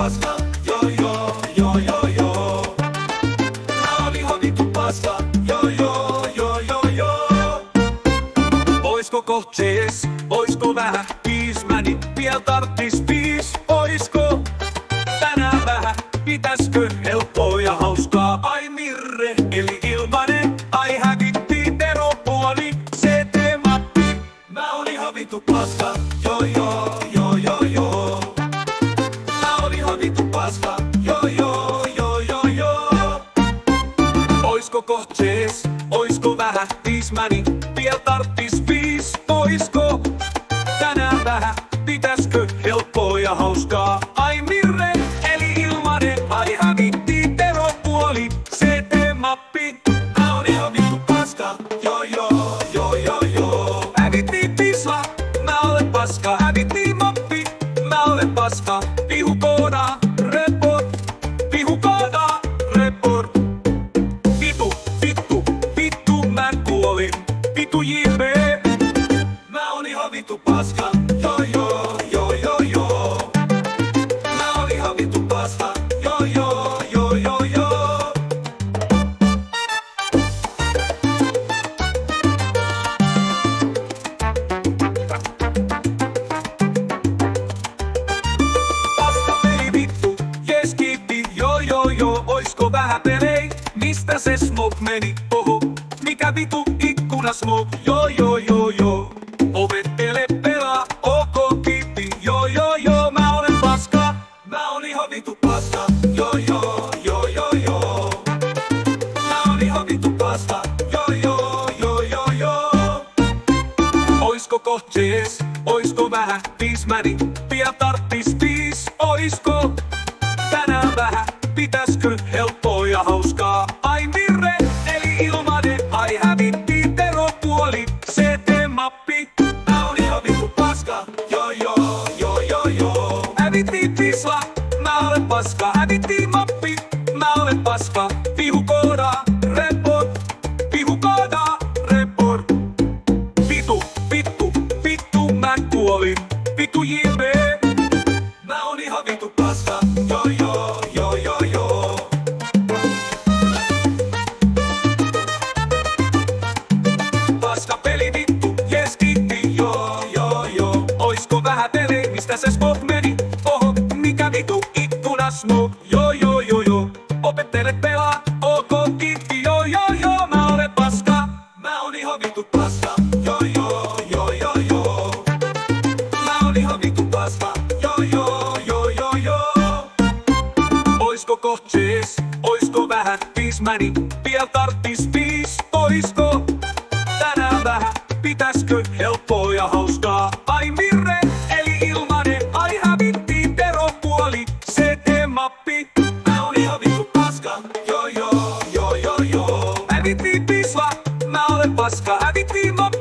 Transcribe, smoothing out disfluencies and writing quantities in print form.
paska, joo joo, joo joo joo. Mä olin ihan vittu paska, joo joo, joo joo joo. Oisko koht jees, oisko vähän kiis, mä niin viel tarttis viis. Oisko tänään vähän, pitäskö helppoa ja hauskaa? Ai mirre, eli ilmanen, ai hävitti teropuoli, CT-mappi. Mä olin ihan vittu paska, joo joo, joo joo joo. Mä olin ihan vittu paska, joo joo, joo joo joo. Oisko koht jees, oisko vähän viis, mä niin viel tarttis viis. Oisko tänään vähän, pitäskö helppoa ja hauskaa? Ai mirre, eli ilmanen, ai hävitti teropuoli, CT-mappi. Mä olin ihan vittu paska, joo joo, joo joo joo. Hävitti pisla, mä olen paska, hävitti mappi, mä olen paska. Vihukooda, report, vihukooda, report. Vitu, vittu, vittu, mä kuolin, vitu JP. Mä oon ihan vittu paska, joo joo, joo joo joo. Mä oon ihan vittu paska, joo joo, joo joo joo. Paska peli vittu, jes kiitti, joo joo joo. Oisko vähän pelei, mistä se smoke meni? Oho, mikä vitu ikkuna smoke, joo joo joo joo. Opettele pelaa, ok kiitti, joo joo joo. Mä olen paska, mä oon ihan vittu paska, joo joo, joo joo joo. Mä oon ihan vittu paska, joo joo, joo joo joo. Oisko koht jees, oisko vähän viis, mä niin pian tarttis viis. Oisko tänään vähän, pitäskö helppoa ja hauskaa? Ai mirre, eli ilmanen, ai hävitti teropuoli, CT-mappi. Mä oon ihan vittu paska, joo joo, joo joo joo. Hävitti pisla, mä olen paska, hävitti mappi, mä olen paska. Vihukooda, report, vihukooda, report. Vitu, vittu, vittu, mä kuolin, vitu JP. Mä oon ihan vittu paska, joo joo, joo joo joo. Paska peli vittu, jes kiitti, joo joo joo. Oisko vähän pelei, mistä se spot meni? Oho, mikä vitu ikkuna smoke, joo joo joo joo. Opettele pelaa, ok kiitti, joo joo joo. Mä olen paska, mä oon ihan vittu paska, joo joo, joo joo joo. Mä oon ihan vittu paska, joo joo, joo joo joo. Oisko koht jees, oisko vähän viis, mä niin viel tarttis viis. Oisko tänään vähän, pitäskö helppoa ja hauskaa? Ai mirre, eli ilmanen, ai hävitti teropuoli, CT-mappi. Mä oon ihan vittu paska, joo joo, joo joo joo. Hävitti pisla, mä olen paska, hävitti mappi.